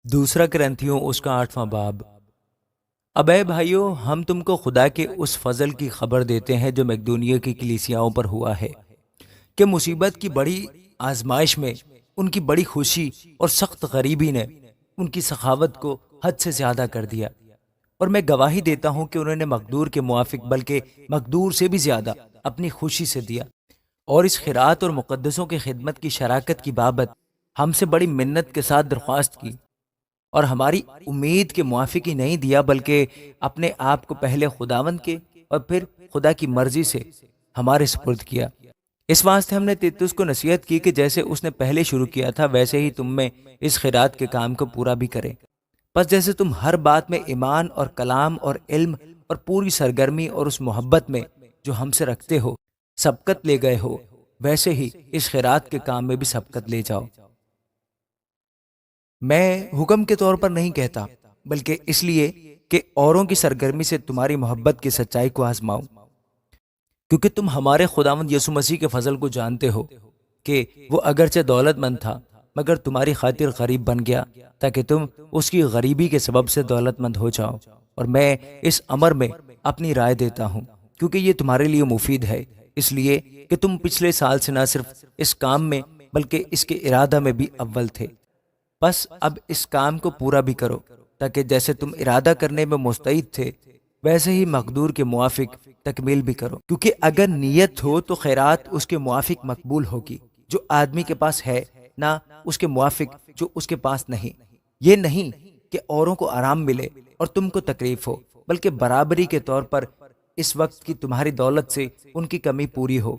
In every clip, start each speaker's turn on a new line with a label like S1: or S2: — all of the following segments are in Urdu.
S1: دوسرا کرنتھیوں اس کا 8واں باب۔ اب اے بھائیو، ہم تم کو خدا کے اس فضل کی خبر دیتے ہیں جو مقدونیہ کی کلیسیاؤں پر ہوا ہے، کہ مصیبت کی بڑی آزمائش میں ان کی بڑی خوشی اور سخت غریبی نے ان کی سخاوت کو حد سے زیادہ کر دیا، اور میں گواہی دیتا ہوں کہ انہوں نے مقدور کے موافق بلکہ مقدور سے بھی زیادہ اپنی خوشی سے دیا، اور اس خیرات اور مقدسوں کی خدمت کی شراکت کی بابت ہم سے بڑی منت کے ساتھ درخواست کی، اور ہماری امید کے موافق ہی نہیں دیا بلکہ اپنے آپ کو پہلے خداوند کے اور پھر خدا کی مرضی سے ہمارے سپرد کیا۔ اس واسطے ہم نے تیتس کو نصیحت کی کہ جیسے اس نے پہلے شروع کیا تھا ویسے ہی تم میں اس خیرات کے کام کو پورا بھی کرے۔ پس جیسے تم ہر بات میں ایمان اور کلام اور علم اور پوری سرگرمی اور اس محبت میں جو ہم سے رکھتے ہو سبقت لے گئے ہو، ویسے ہی اس خیرات کے کام میں بھی سبقت لے جاؤ۔ میں حکم کے طور پر نہیں کہتا، بلکہ اس لیے کہ اوروں کی سرگرمی سے تمہاری محبت کی سچائی کو آزماؤں، کیونکہ تم ہمارے خداوند یسوع مسیح کے فضل کو جانتے ہو کہ وہ اگرچہ دولت مند تھا مگر تمہاری خاطر غریب بن گیا تاکہ تم اس کی غریبی کے سبب سے دولت مند ہو جاؤ۔ اور میں اس امر میں اپنی رائے دیتا ہوں کیونکہ یہ تمہارے لیے مفید ہے، اس لیے کہ تم پچھلے سال سے نہ صرف اس کام میں بلکہ اس کے ارادہ میں بھی اول تھے۔ بس اب اس کام کو پورا بھی کرو تاکہ جیسے تم ارادہ کرنے میں مستعد تھے ویسے ہی مقدور کے موافق تکمیل بھی کرو، کیونکہ اگر نیت ہو تو خیرات اس کے موافق مقبول ہوگی جو آدمی کے پاس ہے، نہ اس کے موافق جو اس کے پاس نہیں۔ یہ نہیں کہ اوروں کو آرام ملے اور تم کو تکلیف ہو، بلکہ برابری کے طور پر اس وقت کی تمہاری دولت سے ان کی کمی پوری ہو،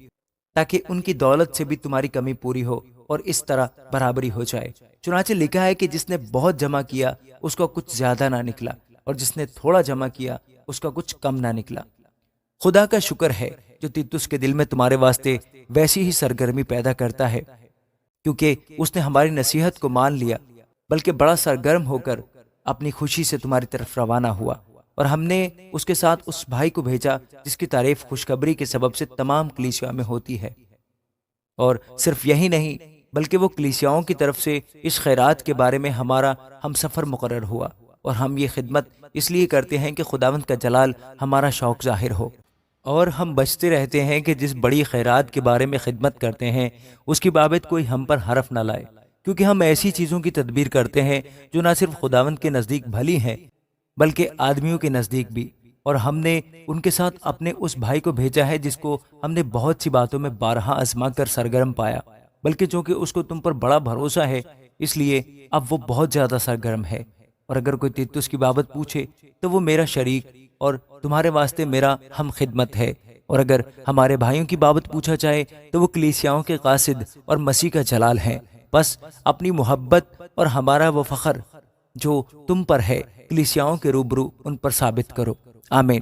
S1: تاکہ ان کی دولت سے بھی تمہاری کمی پوری ہو اور اس طرح برابری ہو جائے۔ چنانچہ لکھا ہے کہ جس نے بہت جمع کیا اس کو کچھ زیادہ نہ نکلا، اور جس نے تھوڑا جمع کیا اس کا کچھ کم نہ نکلا۔ خدا کا شکر ہے جو تیتس کے دل میں تمہارے واسطے ویسی ہی سرگرمی پیدا کرتا ہے، کیونکہ اس نے ہماری نصیحت کو مان لیا، بلکہ بڑا سرگرم ہو کر اپنی خوشی سے تمہاری طرف روانہ ہوا، اور ہم نے اس کے ساتھ اس بھائی کو بھیجا جس کی تعریف خوشخبری کے سبب سے تمام کلیسیاؤں میں ہوتی ہے۔ اور صرف یہی نہیں بلکہ وہ کلیسیاؤں کی طرف سے اس خیرات کے بارے میں ہمارا ہم سفر مقرر ہوا، اور ہم یہ خدمت اس لیے کرتے ہیں کہ خداوند کا جلال ہمارا شوق ظاہر ہو۔ اور ہم بچتے رہتے ہیں کہ جس بڑی خیرات کے بارے میں خدمت کرتے ہیں اس کی بابت کوئی ہم پر حرف نہ لائے، کیونکہ ہم ایسی چیزوں کی تدبیر کرتے ہیں جو نہ صرف خداوند کے نزدیک بھلی ہیں بلکہ آدمیوں کے نزدیک بھی۔ اور ہم نے ان کے ساتھ اپنے اس بھائی کو بھیجا ہے جس کو ہم نے بہت سی باتوں میں بارہا آزما کر سرگرم پایا، بلکہ چونکہ اس کو تم پر بڑا بھروسہ ہے اس لیے اب وہ بہت زیادہ سرگرم ہے۔ اور اگر کوئی تیتس کی بابت پوچھے تو وہ میرا شریک اور تمہارے واسطے میرا ہم خدمت ہے، اور اگر ہمارے بھائیوں کی بابت پوچھا جائے تو وہ کلیسیاؤں کے قاصد اور مسیح کا جلال ہیں۔ بس اپنی محبت اور ہمارا وہ فخر جو تم پر ہے کلیسیاؤں کے روبرو ان پر ثابت کرو۔ آمین۔